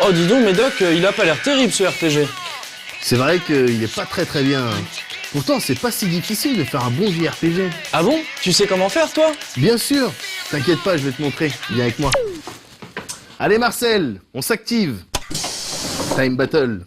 Oh dis donc Médoc, il a pas l'air terrible ce RPG. C'est vrai qu'il est pas très bien. Pourtant, c'est pas si difficile de faire un bon JRPG. Ah bon? Tu sais comment faire toi? Bien sûr. T'inquiète pas, je vais te montrer. Viens avec moi. Allez Marcel, on s'active. Time Battle.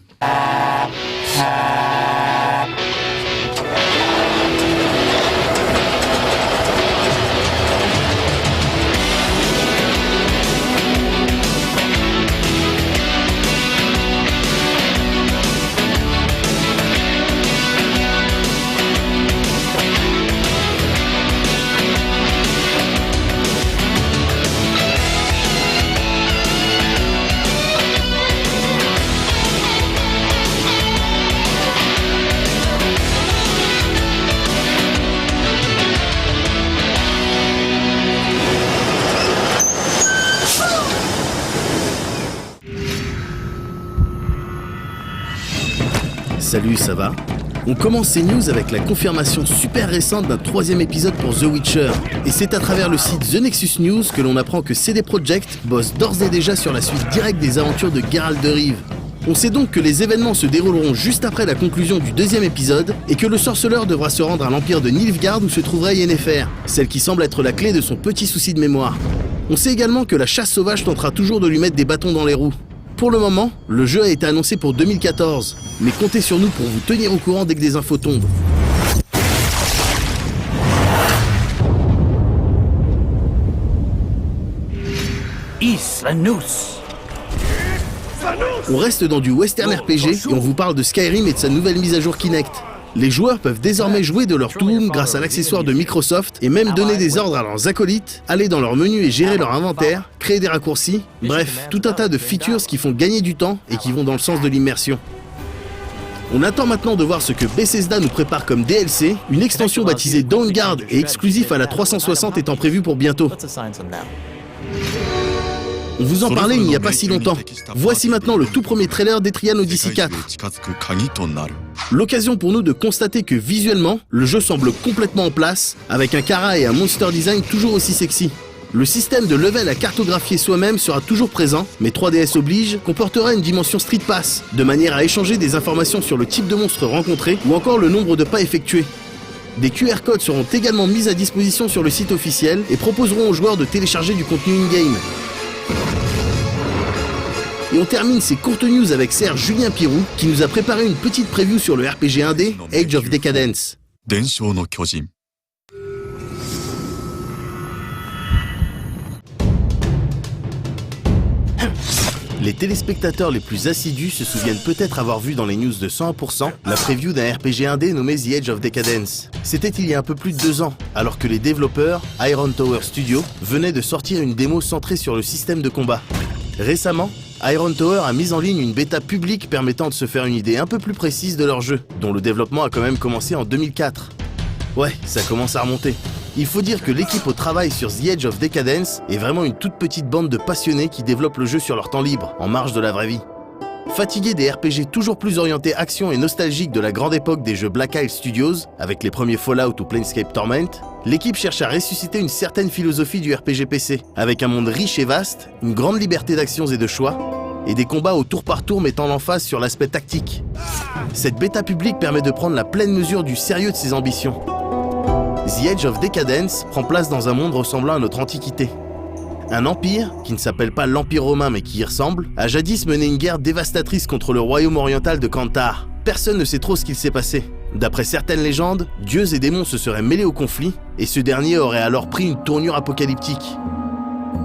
Salut, ça va? On commence ces news avec la confirmation super récente d'un 3e épisode pour The Witcher. Et c'est à travers le site The Nexus News que l'on apprend que CD Projekt bosse d'ores et déjà sur la suite directe des aventures de Geralt de Rive. On sait donc que les événements se dérouleront juste après la conclusion du 2e épisode et que le sorceleur devra se rendre à l'empire de Nilfgaard où se trouverait Yennefer, celle qui semble être la clé de son petit souci de mémoire. On sait également que la chasse sauvage tentera toujours de lui mettre des bâtons dans les roues. Pour le moment, le jeu a été annoncé pour 2014, mais comptez sur nous pour vous tenir au courant dès que des infos tombent. On reste dans du western RPG et on vous parle de Skyrim et de sa nouvelle mise à jour Kinect. Les joueurs peuvent désormais jouer de leur Toon grâce à l'accessoire de Microsoft et même donner des ordres à leurs acolytes, aller dans leur menu et gérer leur inventaire, créer des raccourcis, bref, tout un tas de features qui font gagner du temps et qui vont dans le sens de l'immersion. On attend maintenant de voir ce que Bethesda nous prépare comme DLC, une extension baptisée Dawnguard et exclusif à la 360 étant prévue pour bientôt. On vous en parlait il n'y a pas si longtemps. Voici maintenant le tout premier trailer d'Etrian Odyssey 4. L'occasion pour nous de constater que visuellement, le jeu semble complètement en place, avec un Kara et un monster design toujours aussi sexy. Le système de level à cartographier soi-même sera toujours présent, mais 3DS oblige, comportera une dimension Street Pass, de manière à échanger des informations sur le type de monstre rencontré ou encore le nombre de pas effectués. Des QR codes seront également mis à disposition sur le site officiel et proposeront aux joueurs de télécharger du contenu in-game. Et on termine ces courtes news avec Serge Julien Pirou qui nous a préparé une petite preview sur le RPG 1D Age of Decadence. Les téléspectateurs les plus assidus se souviennent peut-être avoir vu dans les news de 100% la preview d'un RPG 1D nommé The Age of Decadence. C'était il y a un peu plus de 2 ans, alors que les développeurs, Iron Tower Studio, venaient de sortir une démo centrée sur le système de combat. Récemment, Iron Tower a mis en ligne une bêta publique permettant de se faire une idée un peu plus précise de leur jeu, dont le développement a quand même commencé en 2004. Ouais, ça commence à remonter. Il faut dire que l'équipe au travail sur The Age of Decadence est vraiment une toute petite bande de passionnés qui développent le jeu sur leur temps libre, en marge de la vraie vie. Fatigués des RPG toujours plus orientés action et nostalgiques de la grande époque des jeux Black Isle Studios, avec les premiers Fallout ou Planescape Torment, l'équipe cherche à ressusciter une certaine philosophie du RPG PC, avec un monde riche et vaste, une grande liberté d'actions et de choix, et des combats au tour par tour mettant l'emphase sur l'aspect tactique. Cette bêta publique permet de prendre la pleine mesure du sérieux de ses ambitions. The Age of Decadence prend place dans un monde ressemblant à notre antiquité. Un empire, qui ne s'appelle pas l'Empire romain mais qui y ressemble, a jadis mené une guerre dévastatrice contre le royaume oriental de Kantar. Personne ne sait trop ce qu'il s'est passé. D'après certaines légendes, dieux et démons se seraient mêlés au conflit, et ce dernier aurait alors pris une tournure apocalyptique.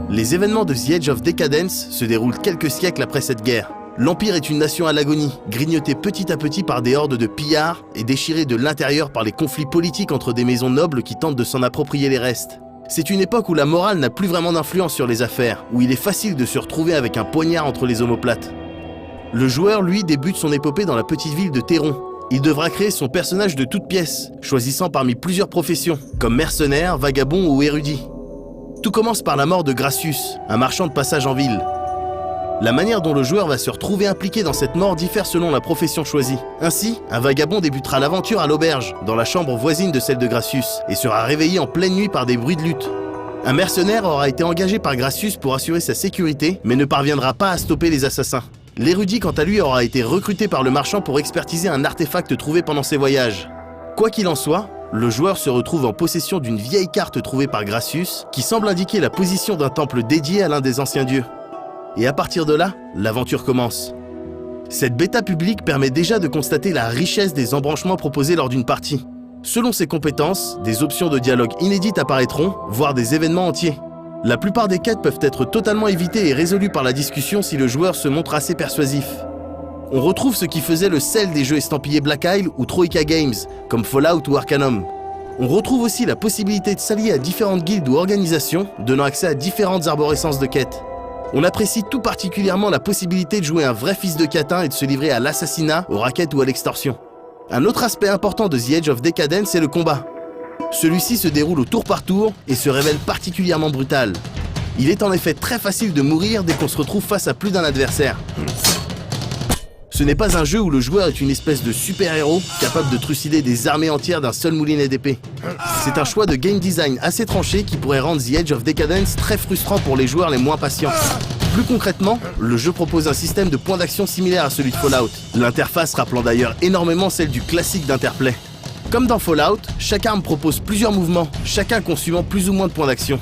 Les événements de The Age of Decadence se déroulent quelques siècles après cette guerre. L'Empire est une nation à l'agonie, grignotée petit à petit par des hordes de pillards et déchirée de l'intérieur par les conflits politiques entre des maisons nobles qui tentent de s'en approprier les restes. C'est une époque où la morale n'a plus vraiment d'influence sur les affaires, où il est facile de se retrouver avec un poignard entre les omoplates. Le joueur, lui, débute son épopée dans la petite ville de Théron. Il devra créer son personnage de toutes pièces, choisissant parmi plusieurs professions, comme mercenaire, vagabond ou érudit. Tout commence par la mort de Gracius, un marchand de passage en ville. La manière dont le joueur va se retrouver impliqué dans cette mort diffère selon la profession choisie. Ainsi, un vagabond débutera l'aventure à l'auberge, dans la chambre voisine de celle de Gracius, et sera réveillé en pleine nuit par des bruits de lutte. Un mercenaire aura été engagé par Gracius pour assurer sa sécurité, mais ne parviendra pas à stopper les assassins. L'érudit quant à lui aura été recruté par le marchand pour expertiser un artefact trouvé pendant ses voyages. Quoi qu'il en soit, le joueur se retrouve en possession d'une vieille carte trouvée par Gracius qui semble indiquer la position d'un temple dédié à l'un des anciens dieux. Et à partir de là, l'aventure commence. Cette bêta publique permet déjà de constater la richesse des embranchements proposés lors d'une partie. Selon ses compétences, des options de dialogue inédites apparaîtront, voire des événements entiers. La plupart des quêtes peuvent être totalement évitées et résolues par la discussion si le joueur se montre assez persuasif. On retrouve ce qui faisait le sel des jeux estampillés Black Isle ou Troika Games, comme Fallout ou Arcanum. On retrouve aussi la possibilité de s'allier à différentes guildes ou organisations, donnant accès à différentes arborescences de quêtes. On apprécie tout particulièrement la possibilité de jouer un vrai fils de catin et de se livrer à l'assassinat, au racket ou à l'extorsion. Un autre aspect important de The Edge of Decadence est le combat. Celui-ci se déroule au tour par tour et se révèle particulièrement brutal. Il est en effet très facile de mourir dès qu'on se retrouve face à plus d'un adversaire. Ce n'est pas un jeu où le joueur est une espèce de super-héros capable de trucider des armées entières d'un seul moulinet d'épée. C'est un choix de game design assez tranché qui pourrait rendre The Edge of Decadence très frustrant pour les joueurs les moins patients. Plus concrètement, le jeu propose un système de points d'action similaire à celui de Fallout, l'interface rappelant d'ailleurs énormément celle du classique d'Interplay. Comme dans Fallout, chaque arme propose plusieurs mouvements, chacun consumant plus ou moins de points d'action.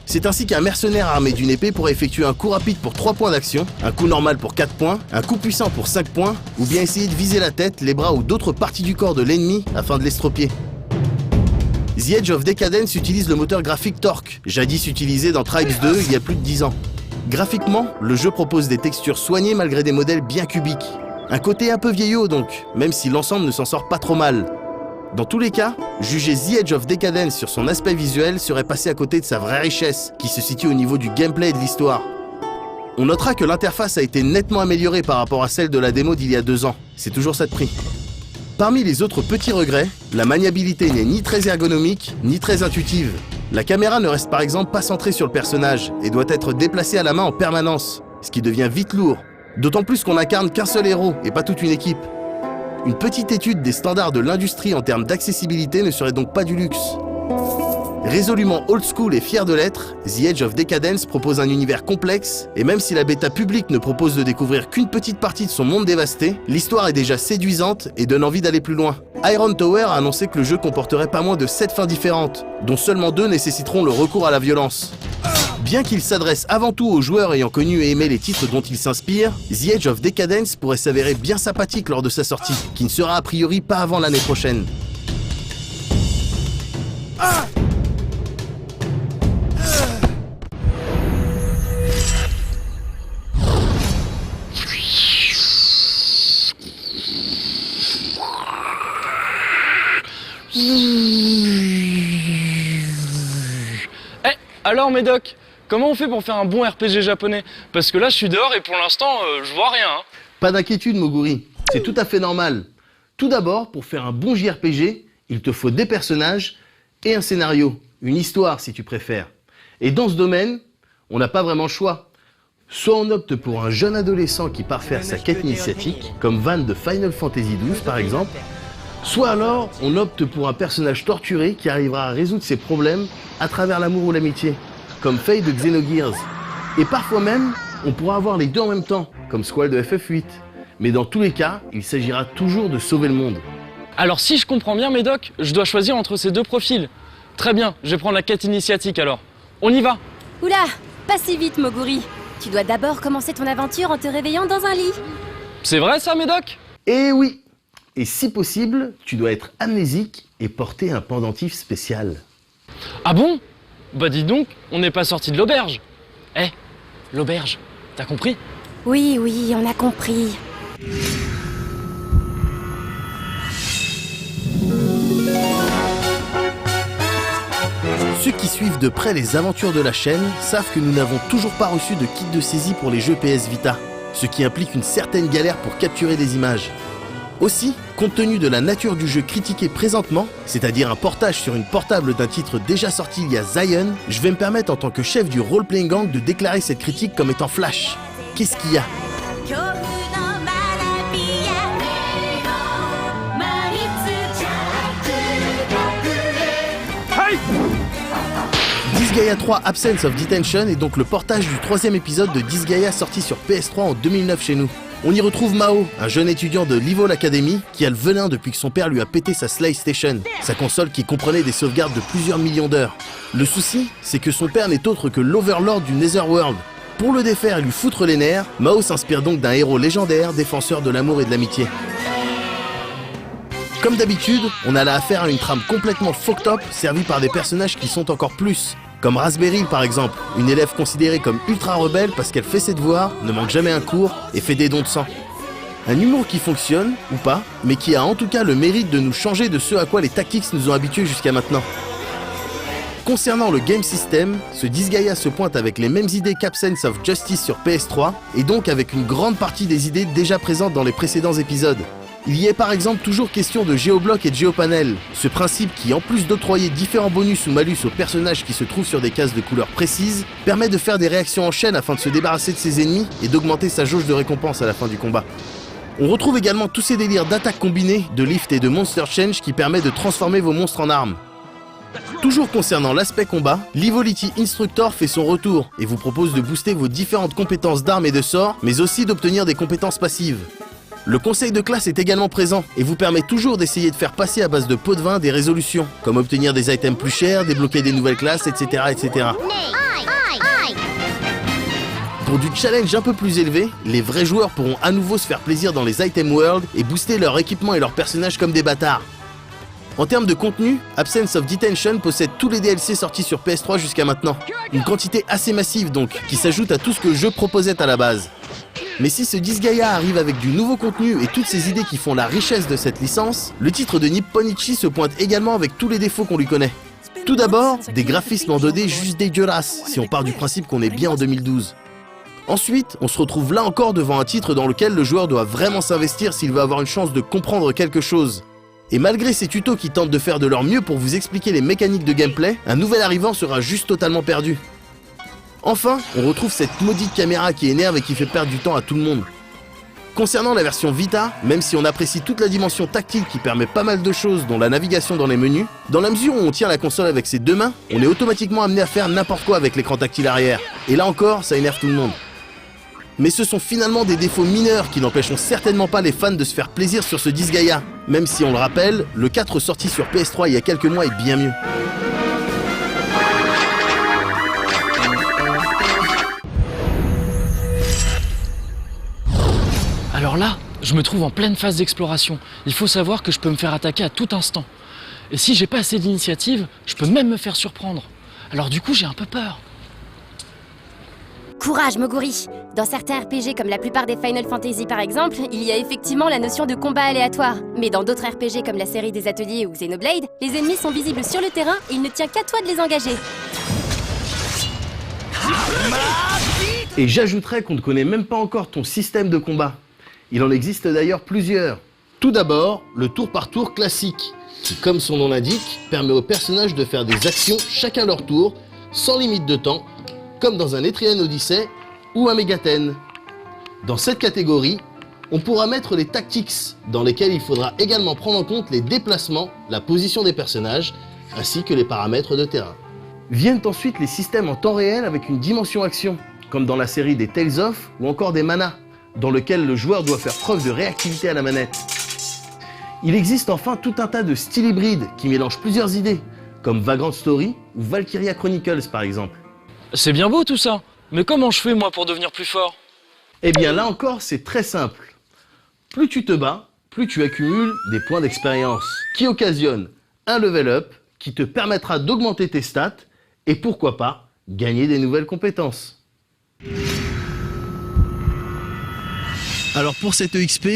C'est ainsi qu'un mercenaire armé d'une épée pourrait effectuer un coup rapide pour 3 points d'action, un coup normal pour 4 points, un coup puissant pour 5 points, ou bien essayer de viser la tête, les bras ou d'autres parties du corps de l'ennemi afin de l'estropier. The Edge of Decadence utilise le moteur graphique Torque, jadis utilisé dans Tribes 2 il y a plus de 10 ans. Graphiquement, le jeu propose des textures soignées malgré des modèles bien cubiques. Un côté un peu vieillot donc, même si l'ensemble ne s'en sort pas trop mal. Dans tous les cas, juger The Edge of Decadence sur son aspect visuel serait passé à côté de sa vraie richesse, qui se situe au niveau du gameplay et de l'histoire. On notera que l'interface a été nettement améliorée par rapport à celle de la démo d'il y a 2 ans, c'est toujours ça de prix. Parmi les autres petits regrets, la maniabilité n'est ni très ergonomique, ni très intuitive. La caméra ne reste par exemple pas centrée sur le personnage, et doit être déplacée à la main en permanence, ce qui devient vite lourd, d'autant plus qu'on n'incarne qu'un seul héros et pas toute une équipe. Une petite étude des standards de l'industrie en termes d'accessibilité ne serait donc pas du luxe. Résolument old school et fier de l'être, The Edge of Decadence propose un univers complexe, et même si la bêta publique ne propose de découvrir qu'une petite partie de son monde dévasté, l'histoire est déjà séduisante et donne envie d'aller plus loin. Iron Tower a annoncé que le jeu comporterait pas moins de 7 fins différentes, dont seulement 2 nécessiteront le recours à la violence. Bien qu'il s'adresse avant tout aux joueurs ayant connu et aimé les titres dont il s'inspire, The Edge of Decadence pourrait s'avérer bien sympathique lors de sa sortie, qui ne sera a priori pas avant l'année prochaine. Alors Médoc, comment on fait pour faire un bon RPG japonais? Parce que là je suis dehors et pour l'instant je vois rien. Pas d'inquiétude Moguri, c'est tout à fait normal. Tout d'abord, pour faire un bon JRPG, il te faut des personnages et un scénario, une histoire si tu préfères. Et dans ce domaine, on n'a pas vraiment le choix. Soit on opte pour un jeune adolescent qui part faire sa quête initiatique, comme Van de Final Fantasy XII par exemple, soit alors on opte pour un personnage torturé qui arrivera à résoudre ses problèmes à travers l'amour ou l'amitié, comme Faye de Xenogears. Et parfois même, on pourra avoir les deux en même temps, comme Squall de FF8. Mais dans tous les cas, il s'agira toujours de sauver le monde. Alors si je comprends bien Médoc, je dois choisir entre ces 2 profils. Très bien, je vais prendre la quête initiatique alors. On y va! Oula, pas si vite Moguri. Tu dois d'abord commencer ton aventure en te réveillant dans un lit. C'est vrai ça Médoc? Eh oui! Et si possible, tu dois être amnésique et porter un pendentif spécial. Ah bon? Bah dis donc, on n'est pas sorti de l'auberge. Eh, l'auberge, t'as compris? Oui, on a compris. Ceux qui suivent de près les aventures de la chaîne savent que nous n'avons toujours pas reçu de kit de saisie pour les jeux PS Vita, ce qui implique une certaine galère pour capturer des images. Aussi, compte tenu de la nature du jeu critiqué présentement, c'est-à-dire un portage sur une portable d'un titre déjà sorti il y a Zion, je vais me permettre en tant que chef du role-playing gang de déclarer cette critique comme étant flash. Qu'est-ce qu'il y a ? Disgaea 3 Absence of Detention est donc le portage du 3e épisode de Disgaea sorti sur PS3 en 2009 chez nous. On y retrouve Mao, un jeune étudiant de l'Evil Academy qui a le venin depuis que son père lui a pété sa SlayStation, sa console qui comprenait des sauvegardes de plusieurs millions d'heures. Le souci, c'est que son père n'est autre que l'Overlord du Netherworld. Pour le défaire et lui foutre les nerfs, Mao s'inspire donc d'un héros légendaire, défenseur de l'amour et de l'amitié. Comme d'habitude, on a là affaire à une trame complètement fucked up, servie par des personnages qui sont encore plus. Comme Raspberry par exemple, une élève considérée comme ultra rebelle parce qu'elle fait ses devoirs, ne manque jamais un cours et fait des dons de sang. Un humour qui fonctionne, ou pas, mais qui a en tout cas le mérite de nous changer de ce à quoi les Tactics nous ont habitués jusqu'à maintenant. Concernant le game system, ce Disgaea se pointe avec les mêmes idées qu'Absence of Justice sur PS3, et donc avec une grande partie des idées déjà présentes dans les précédents épisodes. Il y est par exemple toujours question de géobloc et de géopanel, ce principe qui, en plus d'octroyer différents bonus ou malus aux personnages qui se trouvent sur des cases de couleurs précises, permet de faire des réactions en chaîne afin de se débarrasser de ses ennemis et d'augmenter sa jauge de récompense à la fin du combat. On retrouve également tous ces délires d'attaque combinée, de lift et de monster change qui permet de transformer vos monstres en armes. Toujours concernant l'aspect combat, l'Evility Instructor fait son retour et vous propose de booster vos différentes compétences d'armes et de sorts, mais aussi d'obtenir des compétences passives. Le conseil de classe est également présent et vous permet toujours d'essayer de faire passer à base de pots de vin des résolutions, comme obtenir des items plus chers, débloquer des nouvelles classes, etc. etc. Pour du challenge un peu plus élevé, les vrais joueurs pourront à nouveau se faire plaisir dans les Item World et booster leur équipement et leurs personnages comme des bâtards. En termes de contenu, Absence of Detention possède tous les DLC sortis sur PS3 jusqu'à maintenant. Une quantité assez massive donc, qui s'ajoute à tout ce que le jeu proposait à la base. Mais si ce Disgaea arrive avec du nouveau contenu et toutes ces idées qui font la richesse de cette licence, le titre de Nipponichi se pointe également avec tous les défauts qu'on lui connaît. Tout d'abord, des graphismes en 2D juste dégueulasses, si on part du principe qu'on est bien en 2012. Ensuite, on se retrouve là encore devant un titre dans lequel le joueur doit vraiment s'investir s'il veut avoir une chance de comprendre quelque chose. Et malgré ces tutos qui tentent de faire de leur mieux pour vous expliquer les mécaniques de gameplay, un nouvel arrivant sera juste totalement perdu. Enfin, on retrouve cette maudite caméra qui énerve et qui fait perdre du temps à tout le monde. Concernant la version Vita, même si on apprécie toute la dimension tactile qui permet pas mal de choses dont la navigation dans les menus, dans la mesure où on tient la console avec ses deux mains, on est automatiquement amené à faire n'importe quoi avec l'écran tactile arrière. Et là encore, ça énerve tout le monde. Mais ce sont finalement des défauts mineurs qui n'empêcheront certainement pas les fans de se faire plaisir sur ce Disgaea, même si on le rappelle, le 4 sorti sur PS3 il y a quelques mois est bien mieux. Alors là, je me trouve en pleine phase d'exploration. Il faut savoir que je peux me faire attaquer à tout instant. Et si j'ai pas assez d'initiative, je peux même me faire surprendre. Alors du coup, j'ai un peu peur. Courage, Moguri! Dans certains RPG comme la plupart des Final Fantasy par exemple, il y a effectivement la notion de combat aléatoire. Mais dans d'autres RPG comme la série des Ateliers ou Xenoblade, les ennemis sont visibles sur le terrain et il ne tient qu'à toi de les engager. Et j'ajouterais qu'on ne connaît même pas encore ton système de combat. Il en existe d'ailleurs plusieurs. Tout d'abord, le tour par tour classique, qui comme son nom l'indique, permet aux personnages de faire des actions chacun leur tour, sans limite de temps, comme dans un Etrian Odyssey ou un Megaten. Dans cette catégorie, on pourra mettre les tactics, dans lesquels il faudra également prendre en compte les déplacements, la position des personnages, ainsi que les paramètres de terrain. Viennent ensuite les systèmes en temps réel avec une dimension action, comme dans la série des Tales of ou encore des Mana, dans lequel le joueur doit faire preuve de réactivité à la manette. Il existe enfin tout un tas de styles hybrides qui mélangent plusieurs idées, comme Vagrant Story ou Valkyria Chronicles par exemple. C'est bien beau tout ça, mais comment je fais moi pour devenir plus fort? Eh bien là encore, c'est très simple. Plus tu te bats, plus tu accumules des points d'expérience, qui occasionnent un level up, qui te permettra d'augmenter tes stats, et pourquoi pas, gagner des nouvelles compétences. Alors pour cette EXP,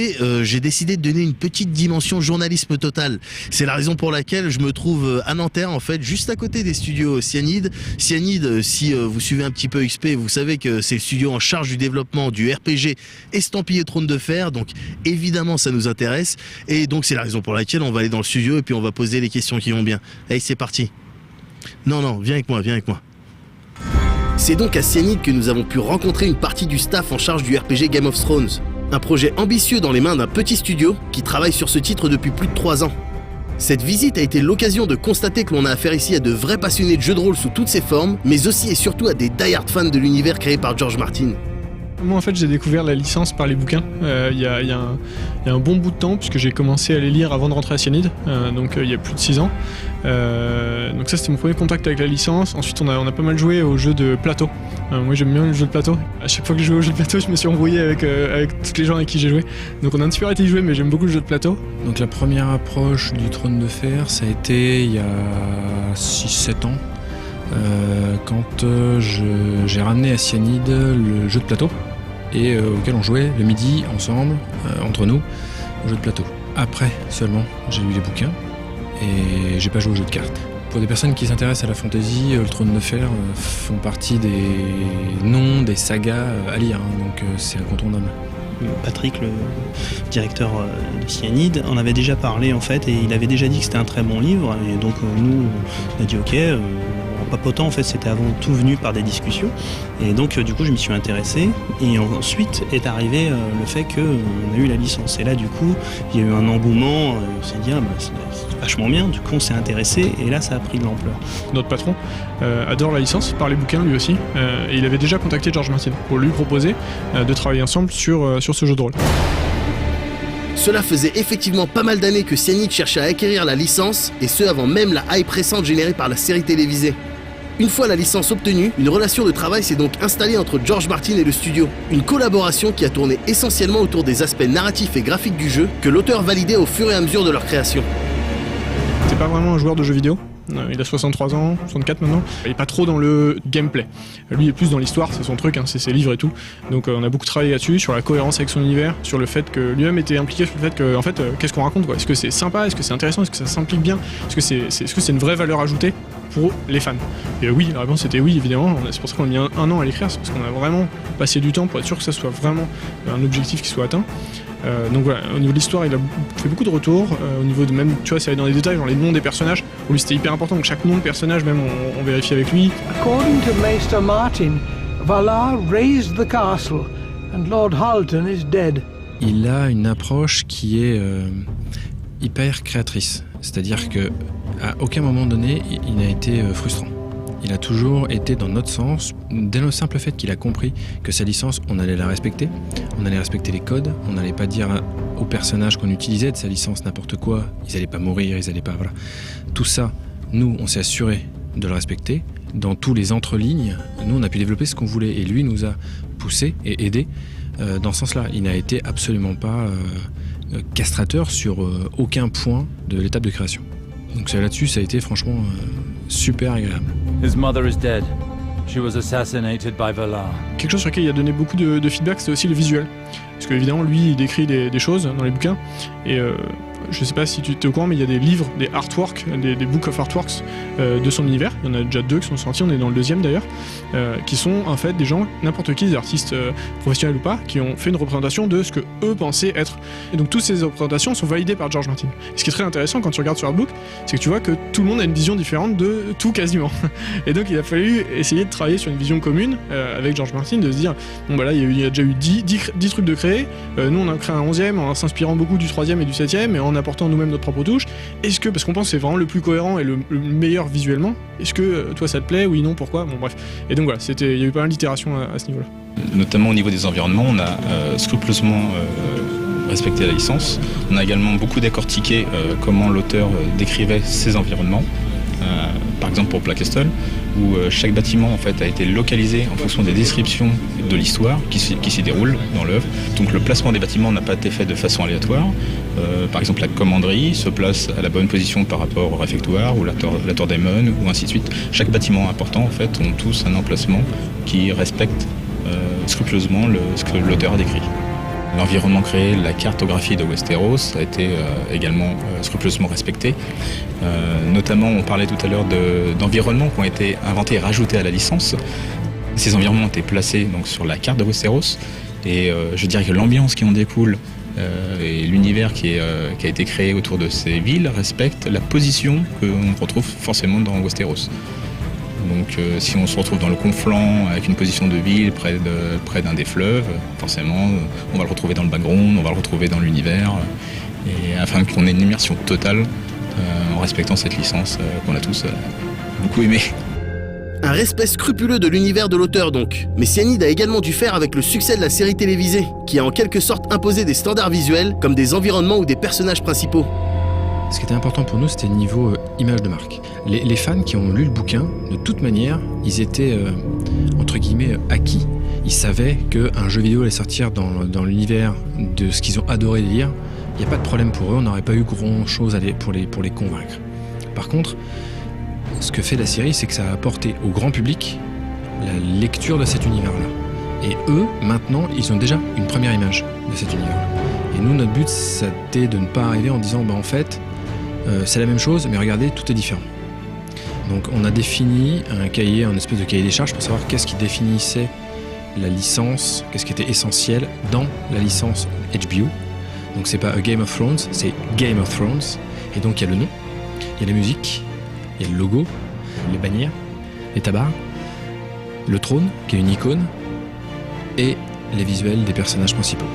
j'ai décidé de donner une petite dimension journalisme total. C'est la raison pour laquelle je me trouve à Nanterre en fait, juste à côté des studios Cyanide. Cyanide, si vous suivez un petit peu XP, vous savez que c'est le studio en charge du développement du RPG estampillé Trône de Fer, donc évidemment ça nous intéresse. Et donc c'est la raison pour laquelle on va aller dans le studio et puis on va poser les questions qui vont bien. Allez, c'est parti. Non, viens avec moi, viens avec moi. C'est donc à Cyanide que nous avons pu rencontrer une partie du staff en charge du RPG Game of Thrones. Un projet ambitieux dans les mains d'un petit studio qui travaille sur ce titre depuis plus de 3 ans. Cette visite a été l'occasion de constater que l'on a affaire ici à de vrais passionnés de jeux de rôle sous toutes ses formes, mais aussi et surtout à des die-hard fans de l'univers créé par George Martin. Moi en fait j'ai découvert la licence par les bouquins il y a un bon bout de temps puisque j'ai commencé à les lire avant de rentrer à Cyanide, donc il y a plus de 6 ans. Donc ça c'était mon premier contact avec la licence. Ensuite on a pas mal joué aux jeux de plateau. Moi j'aime bien les jeux de plateau. À chaque fois que je jouais aux jeux de plateau je me suis embrouillé avec tous les gens avec qui j'ai joué. Donc on a un petit peu arrêté de jouer mais j'aime beaucoup le jeu de plateau. Donc la première approche du Trône de Fer ça a été il y a 6-7 ans. Quand j'ai ramené à Cyanide le jeu de plateau et auquel on jouait le midi ensemble, entre nous, au jeu de plateau. Après seulement, j'ai lu les bouquins et j'ai pas joué au jeu de cartes. Pour des personnes qui s'intéressent à la fantasy, le Trône de Fer font partie des noms, des sagas à lire, donc c'est incontournable. Patrick, le directeur de Cyanide, en avait déjà parlé en fait et il avait déjà dit que c'était un très bon livre et donc nous on a dit ok, en papotant en fait c'était avant tout venu par des discussions et donc du coup je m'y suis intéressé et ensuite est arrivé le fait qu'on a eu la licence et là du coup il y a eu un engouement, on s'est dit c'est vachement bien, du coup on s'est intéressé et là ça a pris de l'ampleur. Notre patron adore la licence par les bouquins lui aussi et il avait déjà contacté George Martin pour lui proposer de travailler ensemble sur ce jeu de rôle. Cela faisait effectivement pas mal d'années que Cyanide cherchait à acquérir la licence, et ce avant même la hype récente générée par la série télévisée. Une fois la licence obtenue, une relation de travail s'est donc installée entre George Martin et le studio. Une collaboration qui a tourné essentiellement autour des aspects narratifs et graphiques du jeu, que l'auteur validait au fur et à mesure de leur création. C'est pas vraiment un joueur de jeux vidéo. Il a 63 ans, 64 maintenant. Il est pas trop dans le gameplay. Lui il est plus dans l'histoire, c'est son truc, c'est ses livres et tout. Donc on a beaucoup travaillé là-dessus, sur la cohérence avec son univers, sur le fait que lui-même était impliqué sur le fait que, en fait, qu'est-ce qu'on raconte quoi. Est-ce que c'est sympa, est-ce que c'est intéressant, est-ce que ça s'implique bien, est-ce que c'est une vraie valeur ajoutée pour les fans. Et oui, la réponse était oui évidemment. C'est pour ça qu'on a mis un an à l'écrire, c'est parce qu'on a vraiment passé du temps pour être sûr que ça soit vraiment un objectif qui soit atteint. Donc voilà, au niveau de l'histoire, il a fait beaucoup de retours. Au niveau de même, tu vois, ça va dans les détails, genre les noms des personnages. Pour lui, c'était hyper important. Donc chaque nom de personnage, même, on vérifie avec lui. According to Maester Martin, Valar raised the castle, and Lord Halton is dead. Il a une approche qui est hyper créatrice. C'est-à-dire que à aucun moment donné, il n'a été frustrant. Il a toujours été dans notre sens, dès le simple fait qu'il a compris que sa licence, on allait la respecter, on allait respecter les codes, on n'allait pas dire aux personnages qu'on utilisait de sa licence n'importe quoi, ils n'allaient pas mourir, ils n'allaient pas... Voilà. Tout ça, nous, on s'est assuré de le respecter. Dans tous les entrelignes, nous, on a pu développer ce qu'on voulait et lui nous a poussé et aidé dans ce sens-là. Il n'a été absolument pas castrateur sur aucun point de l'étape de création. Donc là-dessus, ça a été franchement super agréable. His mother is dead. She was assassinated by Valar. Quelque chose sur lequel il a donné beaucoup de feedback, c'est aussi le visuel. Parce qu'évidemment, lui, il décrit des choses dans les bouquins. Et je sais pas si tu es au courant, mais il y a des livres, des artworks, des book of artworks de son univers. Il y en a déjà 2 qui sont sortis, on est dans le 2e d'ailleurs. Qui sont en fait des gens, n'importe qui, des artistes professionnels ou pas, qui ont fait une représentation de ce que eux pensaient être. Et donc toutes ces représentations sont validées par George Martin. Et ce qui est très intéressant quand tu regardes sur Artbook, c'est que tu vois que tout le monde a une vision différente de tout quasiment. Et donc il a fallu essayer de travailler sur une vision commune avec George Martin, de se dire, bon bah là il y a déjà eu 10 trucs de créer, nous on a créé un 11e en s'inspirant beaucoup du 3e et du 7e et en apportant nous-mêmes notre propre touche. Est-ce que, parce qu'on pense que c'est vraiment le plus cohérent et le meilleur visuellement, est-ce que toi ça te plaît, oui, non, pourquoi, bon bref. Et donc voilà, il y a eu pas mal d'itérations à ce niveau-là. Notamment au niveau des environnements, on a scrupuleusement respecté la licence. On a également beaucoup décortiqué comment l'auteur décrivait ses environnements. Par exemple pour Blackcastle, où chaque bâtiment en fait a été localisé en fonction des descriptions de l'histoire qui s'y déroule dans l'œuvre. Donc le placement des bâtiments n'a pas été fait de façon aléatoire. Par exemple la commanderie se place à la bonne position par rapport au réfectoire ou la tour d'Aemon ou ainsi de suite. Chaque bâtiment important en fait ont tous un emplacement qui respecte scrupuleusement ce que l'auteur a décrit. L'environnement créé, la cartographie de Westeros a été également scrupuleusement respectée. Notamment, on parlait tout à l'heure d'environnements qui ont été inventés et rajoutés à la licence. Ces environnements ont été placés donc, sur la carte de Westeros et je dirais que l'ambiance qui en découle et l'univers qui a été créé autour de ces villes respecte la position qu'on retrouve forcément dans Westeros. Donc si on se retrouve dans le Conflant avec une position de ville près d'un des fleuves, forcément on va le retrouver dans le background, on va le retrouver dans l'univers, et afin qu'on ait une immersion totale en respectant cette licence qu'on a tous beaucoup aimée. Un respect scrupuleux de l'univers de l'auteur donc. Mais Cyanide a également dû faire avec le succès de la série télévisée, qui a en quelque sorte imposé des standards visuels, comme des environnements ou des personnages principaux. Ce qui était important pour nous, c'était le niveau image de marque. Les fans qui ont lu le bouquin, de toute manière, ils étaient, entre guillemets, acquis. Ils savaient qu'un jeu vidéo allait sortir dans l'univers de ce qu'ils ont adoré lire. Il n'y a pas de problème pour eux, on n'aurait pas eu grand-chose pour les convaincre. Par contre, ce que fait la série, c'est que ça a apporté au grand public la lecture de cet univers-là. Et eux, maintenant, ils ont déjà une première image de cet univers-là. Et nous, notre but, c'était de ne pas arriver en disant, en fait, c'est la même chose, mais regardez, tout est différent. Donc on a défini un espèce de cahier des charges pour savoir qu'est-ce qui définissait la licence, qu'est-ce qui était essentiel dans la licence HBO. Donc c'est pas A Game of Thrones, c'est Game of Thrones. Et donc il y a le nom, il y a la musique, il y a le logo, les bannières, les tabards, le trône, qui est une icône, et les visuels des personnages principaux.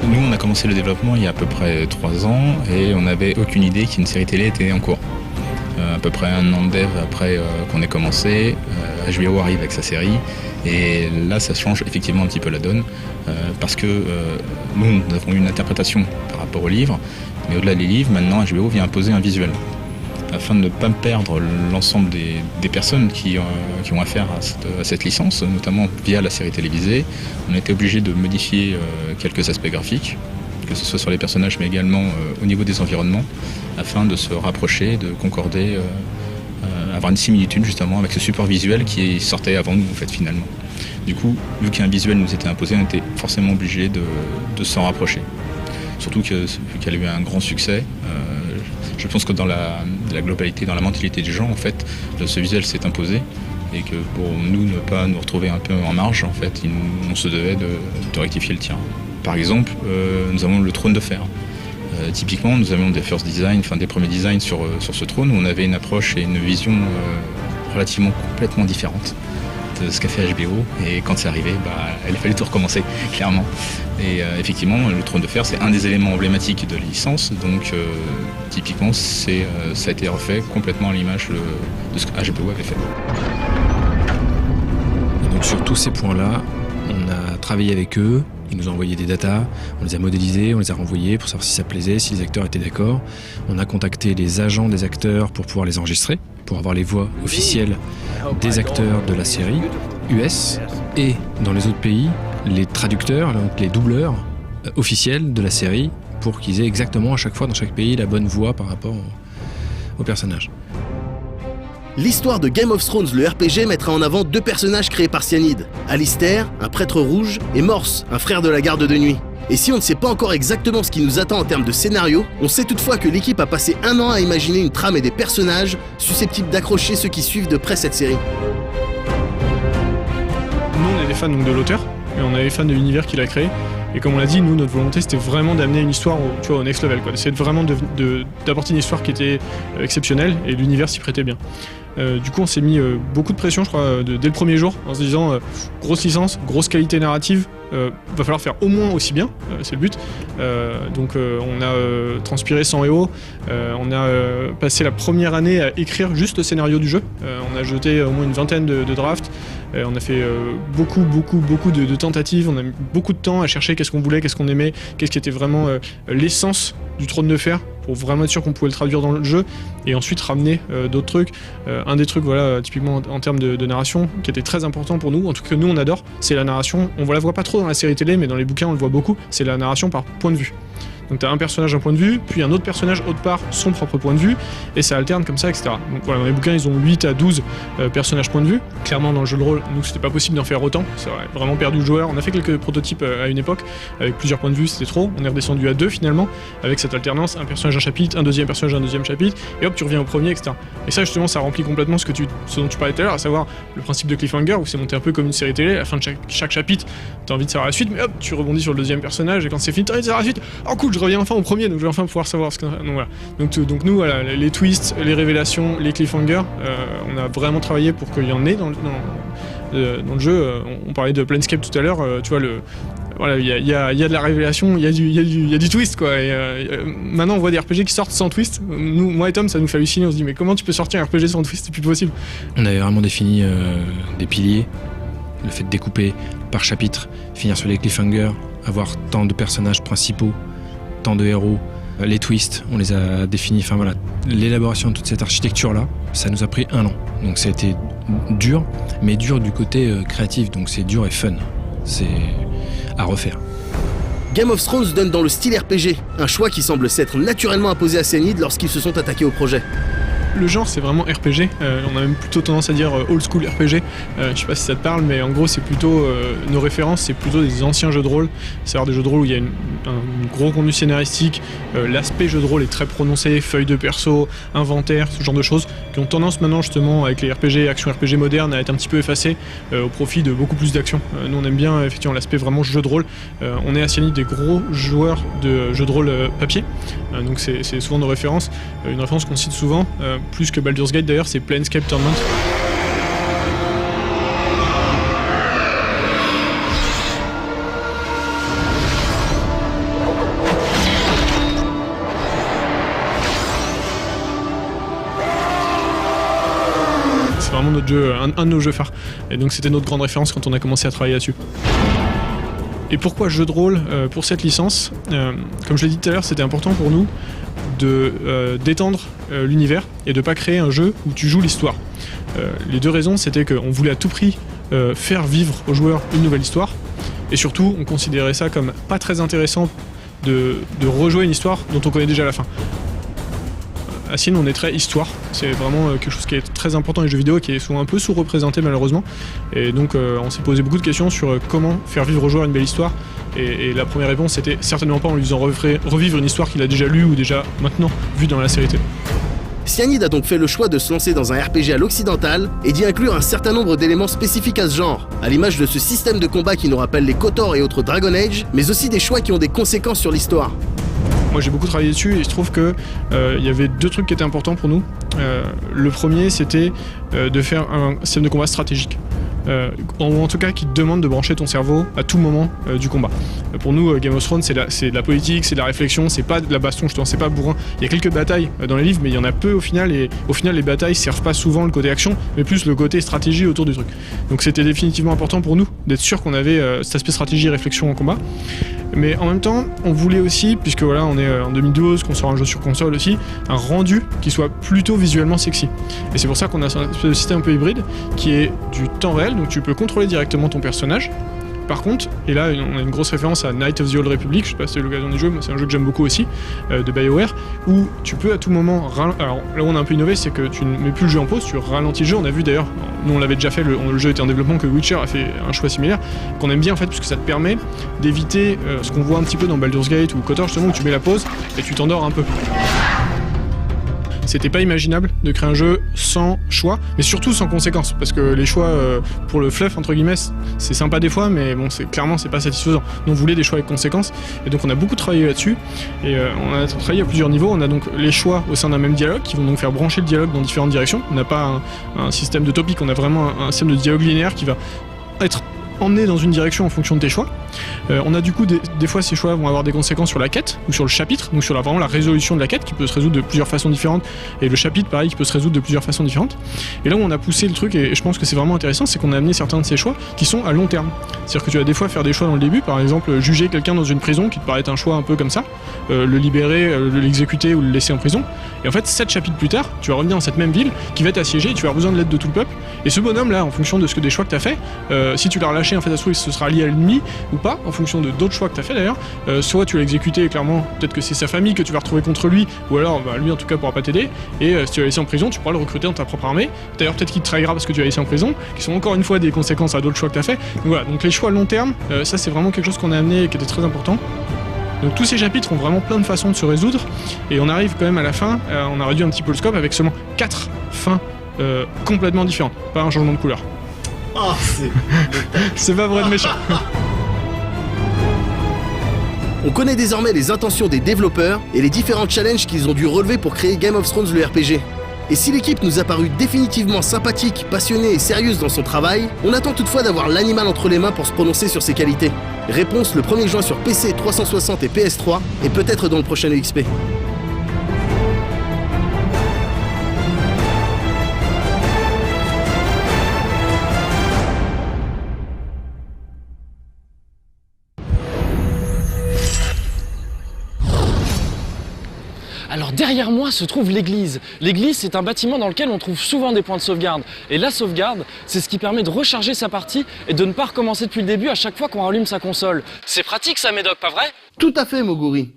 Nous, on a commencé le développement il y a à peu près 3 ans et on n'avait aucune idée qu'une série télé était en cours. À peu près 1 an de dev après qu'on ait commencé, HBO arrive avec sa série et là ça change effectivement un petit peu la donne parce que nous avons une interprétation par rapport au livre, mais au-delà des livres, maintenant HBO vient imposer un visuel. Afin de ne pas perdre l'ensemble des personnes qui ont affaire à cette licence, notamment via la série télévisée, on a été obligé de modifier quelques aspects graphiques, que ce soit sur les personnages mais également au niveau des environnements, afin de se rapprocher, de concorder, avoir une similitude justement avec ce support visuel qui sortait avant nous en fait finalement. Du coup, vu qu'un visuel nous était imposé, on était forcément obligé de s'en rapprocher. Surtout qu'elle a eu un grand succès. Je pense que dans la globalité, dans la mentalité des gens, en fait, ce visuel s'est imposé et que pour nous ne pas nous retrouver un peu en marge, en fait, on se devait de rectifier le tir. Par exemple, nous avons le trône de fer. Typiquement, nous avions des first design, des premiers designs sur ce trône où on avait une approche et une vision relativement complètement différente de ce qu'a fait HBO. Et quand c'est arrivé, il a fallu tout recommencer, clairement. Et effectivement, le trône de fer, c'est un des éléments emblématiques de la licence. Donc, typiquement, ça a été refait complètement à l'image de ce que HBO avait fait. Et donc, sur tous ces points-là, on a travaillé avec eux. Ils nous ont envoyé des datas, on les a modélisés, on les a renvoyés pour savoir si ça plaisait, si les acteurs étaient d'accord. On a contacté les agents des acteurs pour pouvoir les enregistrer, pour avoir les voix officielles des acteurs de la série US et dans les autres pays, les traducteurs, donc les doubleurs officiels de la série pour qu'ils aient exactement à chaque fois dans chaque pays la bonne voix par rapport au personnage. L'histoire de Game of Thrones, le RPG, mettra en avant 2 personnages créés par Cyanide. Alistair, un prêtre rouge, et Morse, un frère de la garde de nuit. Et si on ne sait pas encore exactement ce qui nous attend en termes de scénario, on sait toutefois que l'équipe a passé 1 an à imaginer une trame et des personnages susceptibles d'accrocher ceux qui suivent de près cette série. Nous, on est des fans donc, de l'auteur, et on est des fans de l'univers qu'il a créé. Et comme on l'a dit, nous, notre volonté, c'était vraiment d'amener une histoire au next level, d'essayer vraiment d'apporter une histoire qui était exceptionnelle, et l'univers s'y prêtait bien. Du coup, on s'est mis beaucoup de pression, je crois, dès le premier jour, en se disant grosse licence, grosse qualité narrative, va falloir faire au moins aussi bien, c'est le but. Donc on a transpiré sans EO, on a passé la première année à écrire juste le scénario du jeu. On a jeté au moins une vingtaine de drafts, on a fait beaucoup de tentatives, on a mis beaucoup de temps à chercher qu'est-ce qu'on voulait, qu'est-ce qu'on aimait, qu'est-ce qui était vraiment l'essence du trône de fer, pour vraiment être sûr qu'on pouvait le traduire dans le jeu, et ensuite ramener d'autres trucs. Un des trucs, voilà, typiquement en termes de narration, qui était très important pour nous, en tout cas nous on adore, c'est la narration. On la voit pas trop dans la série télé, mais dans les bouquins on le voit beaucoup, c'est la narration par point de vue. Donc t'as un personnage, un point de vue, puis un autre personnage autre part, son propre point de vue, et ça alterne comme ça, etc. Donc voilà, dans les bouquins ils ont 8 à 12 personnages point de vue. Clairement dans le jeu de rôle, nous c'était pas possible d'en faire autant, ça aurait vraiment perdu le joueur. On a fait quelques prototypes à une époque, avec plusieurs points de vue, c'était trop. On est redescendu à 2 finalement, avec cette alternance, un personnage, un chapitre, un deuxième personnage, un deuxième chapitre, et hop tu reviens au premier, etc. Et ça justement ça remplit complètement ce dont tu parlais tout à l'heure, à savoir le principe de cliffhanger, où c'est monté un peu comme une série télé, à la fin de chaque chapitre, t'as envie de savoir la suite, mais hop tu rebondis sur le deuxième personnage, et quand c'est fini, t'as envie de savoir la suite, oh cool, je reviens enfin au premier, donc je vais enfin pouvoir savoir ce que... Donc voilà. Donc nous, voilà, les twists, les révélations, les cliffhangers, on a vraiment travaillé pour qu'il y en ait dans le jeu. On parlait de Planescape tout à l'heure, tu vois, voilà, il y a de la révélation, il y a du twist quoi. Et maintenant on voit des RPG qui sortent sans twist. Moi et Tom, ça nous fait halluciner. On se dit mais comment tu peux sortir un RPG sans twist? C'est plus possible. On avait vraiment défini des piliers, le fait de découper par chapitre, finir sur les cliffhangers, avoir tant de personnages principaux, tant de héros, les twists, on les a définis. Enfin voilà, l'élaboration de toute cette architecture là, ça nous a pris 1 an. Donc ça a été dur, mais dur du côté créatif. Donc c'est dur et fun. C'est à refaire. Game of Thrones donne dans le style RPG, un choix qui semble s'être naturellement imposé à Cyanide lorsqu'ils se sont attaqués au projet. Le genre c'est vraiment RPG, on a même plutôt tendance à dire old school RPG, je sais pas si ça te parle mais en gros c'est plutôt, nos références c'est plutôt des anciens jeux de rôle, c'est-à-dire des jeux de rôle où il y a un gros contenu scénaristique, l'aspect jeu de rôle est très prononcé, feuilles de perso, inventaire, ce genre de choses qui ont tendance maintenant justement avec les RPG, action RPG modernes à être un petit peu effacées au profit de beaucoup plus d'action. Nous on aime bien effectivement l'aspect vraiment jeu de rôle, on est à Cyanide des gros joueurs de jeux de rôle papier, donc c'est souvent nos références, une référence qu'on cite souvent, plus que Baldur's Gate d'ailleurs, c'est Planescape Torment. C'est vraiment notre jeu, un de nos jeux phares. Et donc c'était notre grande référence quand on a commencé à travailler là-dessus. Et pourquoi jeu de rôle pour cette licence? Comme je l'ai dit tout à l'heure, c'était important pour nous d'étendre l'univers et de pas créer un jeu où tu joues l'histoire. Les deux raisons, c'était qu'on voulait à tout prix faire vivre aux joueurs une nouvelle histoire, et surtout on considérait ça comme pas très intéressant de rejouer une histoire dont on connaît déjà la fin. À Cyanide, on est très histoire, c'est vraiment quelque chose qui est très important dans les jeux vidéo, qui est souvent un peu sous-représenté malheureusement, et donc on s'est posé beaucoup de questions sur comment faire vivre aux joueurs une belle histoire, et la première réponse c'était certainement pas en lui faisant revivre une histoire qu'il a déjà lue ou déjà maintenant vue dans la série télé. Cyanide a donc fait le choix de se lancer dans un RPG à l'occidental et d'y inclure un certain nombre d'éléments spécifiques à ce genre, à l'image de ce système de combat qui nous rappelle les KOTOR et autres Dragon Age, mais aussi des choix qui ont des conséquences sur l'histoire. Moi j'ai beaucoup travaillé dessus et je trouve que y avait 2 trucs qui étaient importants pour nous. Le premier c'était de faire un système de combat stratégique. En tout cas qui te demande de brancher ton cerveau à tout moment du combat. Pour nous, Game of Thrones, c'est de la politique, c'est de la réflexion, c'est pas de la baston, c'est pas bourrin. Il y a quelques batailles dans les livres, mais il y en a peu au final, et au final, les batailles servent pas souvent le côté action, mais plus le côté stratégie autour du truc. Donc c'était définitivement important pour nous d'être sûr qu'on avait cet aspect stratégie et réflexion en combat. Mais en même temps, on voulait aussi, puisque voilà, on est en 2012, qu'on sort un jeu sur console aussi, un rendu qui soit plutôt visuellement sexy. Et c'est pour ça qu'on a un espèce de système un peu hybride qui est du temps réel, donc tu peux contrôler directement ton personnage. Par contre, et là on a une grosse référence à Knights of the Old Republic, je sais pas si c'est l'occasion d'y jouer, mais c'est un jeu que j'aime beaucoup aussi, de BioWare, où tu peux à tout moment, alors là où on a un peu innové, c'est que tu ne mets plus le jeu en pause, tu ralentis le jeu. On a vu d'ailleurs, nous on l'avait déjà fait, le jeu était en développement, que Witcher a fait un choix similaire, qu'on aime bien en fait, puisque ça te permet d'éviter ce qu'on voit un petit peu dans Baldur's Gate ou KOTOR, justement, où tu mets la pause et tu t'endors un peu. C'était pas imaginable de créer un jeu sans choix, mais surtout sans conséquences, parce que les choix pour le fluff entre guillemets, c'est sympa des fois, mais bon, clairement c'est pas satisfaisant. Donc on voulait des choix avec conséquences, et donc on a beaucoup travaillé là-dessus, et on a travaillé à plusieurs niveaux. On a donc les choix au sein d'un même dialogue, qui vont donc faire brancher le dialogue dans différentes directions. On n'a pas un système de topic, on a vraiment un système de dialogue linéaire qui va être emmené dans une direction en fonction de tes choix. On a du coup des fois ces choix vont avoir des conséquences sur la quête ou sur le chapitre, donc sur vraiment la résolution de la quête qui peut se résoudre de plusieurs façons différentes, et le chapitre pareil qui peut se résoudre de plusieurs façons différentes. Et là où on a poussé le truc, et je pense que c'est vraiment intéressant, c'est qu'on a amené certains de ces choix qui sont à long terme. C'est-à-dire que tu vas des fois faire des choix dans le début, par exemple juger quelqu'un dans une prison qui te paraît être un choix un peu comme ça, le libérer, l'exécuter ou le laisser en prison, et en fait 7 chapitres plus tard tu vas revenir dans cette même ville qui va être assiégée et tu vas avoir besoin de l'aide de tout le peuple, et ce bonhomme là en fonction de des choix que tu as fait, si tu l'as relâché en fait à ce sera lié à l'ennemi ou pas, en fonction de d'autres choix que tu as fait d'ailleurs, soit tu l'as exécuté et clairement peut-être que c'est sa famille que tu vas retrouver contre lui, ou alors lui en tout cas pourra pas t'aider, et si tu l'as laissé en prison tu pourras le recruter dans ta propre armée, d'ailleurs peut-être qu'il te trahira parce que tu l'as laissé en prison, qui sont encore une fois des conséquences à d'autres choix que tu as fait. Donc voilà, donc les choix à long terme, ça c'est vraiment quelque chose qu'on a amené et qui était très important. Donc tous ces chapitres ont vraiment plein de façons de se résoudre, et on arrive quand même à la fin, on a réduit un petit peu le scope avec seulement 4 fins complètement différentes, pas un changement de couleur. Oh, c'est pas vrai de méchant. On connaît désormais les intentions des développeurs et les différents challenges qu'ils ont dû relever pour créer Game of Thrones le RPG. Et si l'équipe nous a paru définitivement sympathique, passionnée et sérieuse dans son travail, on attend toutefois d'avoir l'animal entre les mains pour se prononcer sur ses qualités. Réponse le 1er juin sur PC, 360 et PS3, et peut-être dans le prochain EXP. Alors derrière moi se trouve l'église. L'église, c'est un bâtiment dans lequel on trouve souvent des points de sauvegarde. Et la sauvegarde, c'est ce qui permet de recharger sa partie et de ne pas recommencer depuis le début à chaque fois qu'on rallume sa console. C'est pratique ça, Médoc, pas vrai? Tout à fait, Moguri.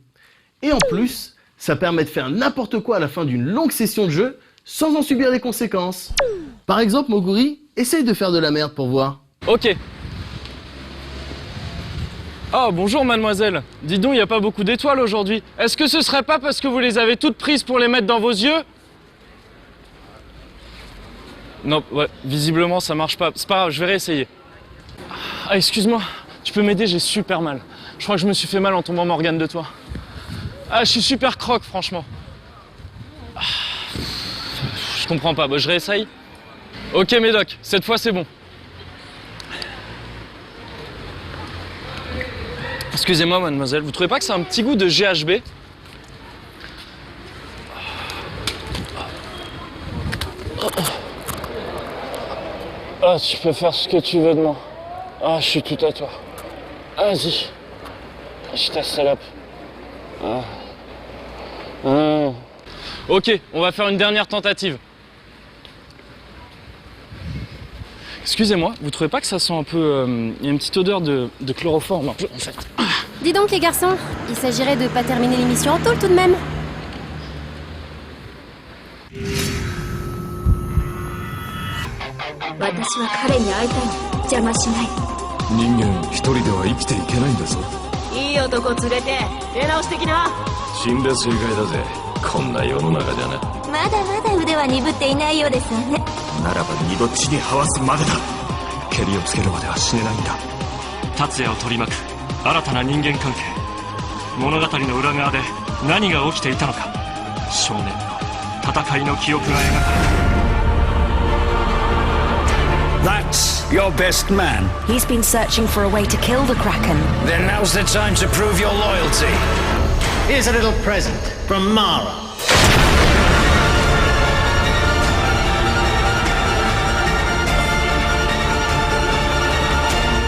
Et en plus, ça permet de faire n'importe quoi à la fin d'une longue session de jeu sans en subir les conséquences. Par exemple, Moguri, essaye de faire de la merde pour voir. Ok. Oh, bonjour mademoiselle. Dis donc, il n'y a pas beaucoup d'étoiles aujourd'hui. Est-ce que ce serait pas parce que vous les avez toutes prises pour les mettre dans vos yeux? Non, ouais, visiblement ça marche pas. C'est pas grave, je vais réessayer. Ah, excuse-moi, tu peux m'aider, j'ai super mal. Je crois que je me suis fait mal en tombant Morgane de toi. Ah, je suis super croque, franchement. Ah, je comprends pas, bah, je réessaye. Ok Médoc, cette fois c'est bon. Excusez-moi mademoiselle, vous trouvez pas que c'est un petit goût de GHB? Ah, tu peux faire ce que tu veux de moi. Ah, je suis tout à toi. Vas-y. Je ta salope. Ah. Ah. Ok, on va faire une dernière tentative. Excusez-moi, vous trouvez pas que ça sent un peu... Il y a une petite odeur de chloroforme en fait. Dis donc les garçons, il s'agirait de pas terminer l'émission en tôle tout de même. That's your best man. He's been searching for a way to kill the Kraken. Then now's the time to prove your loyalty. Here's a little present from Mara.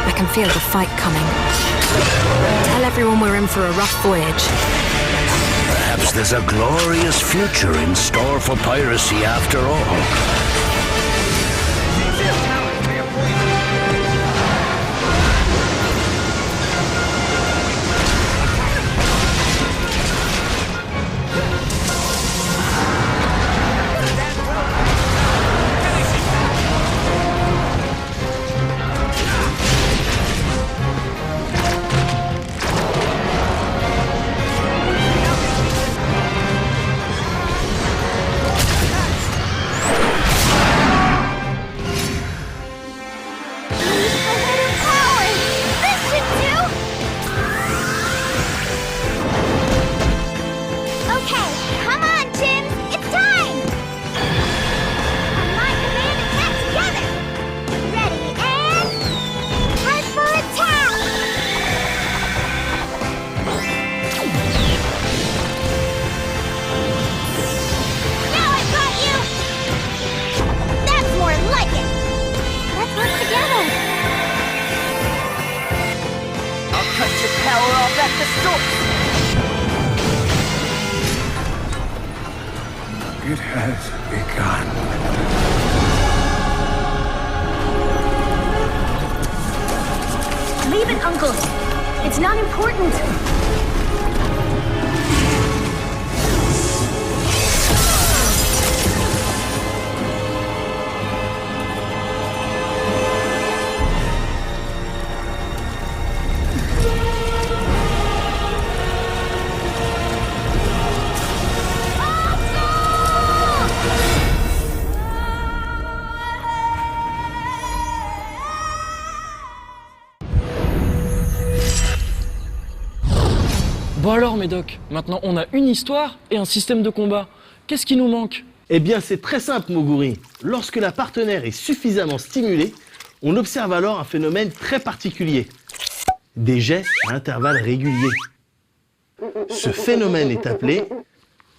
I can feel the fight coming. Tell everyone we're in for a rough voyage. Perhaps there's a glorious future in store for piracy after all. It has begun. Leave it, Uncle. It's not important. Bon alors Médoc, maintenant on a une histoire et un système de combat. Qu'est-ce qui nous manque? Eh bien, c'est très simple, Moguri. Lorsque la partenaire est suffisamment stimulée, on observe alors un phénomène très particulier. Des jets à intervalles réguliers. Ce phénomène est appelé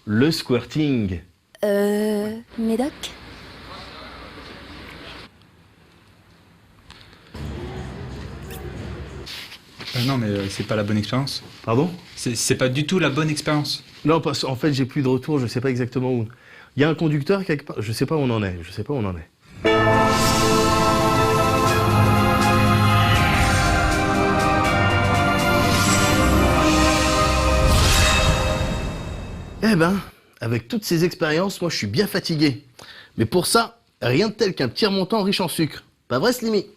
le squirting. Médoc? Non, mais c'est pas la bonne expérience. Pardon? C'est pas du tout la bonne expérience. Non, parce qu'en fait, j'ai plus de retour, je sais pas exactement où. Il y a un conducteur quelque part, je sais pas où on en est, Eh ben, avec toutes ces expériences, moi je suis bien fatigué. Mais pour ça, rien de tel qu'un petit remontant riche en sucre. Pas vrai, Slimy?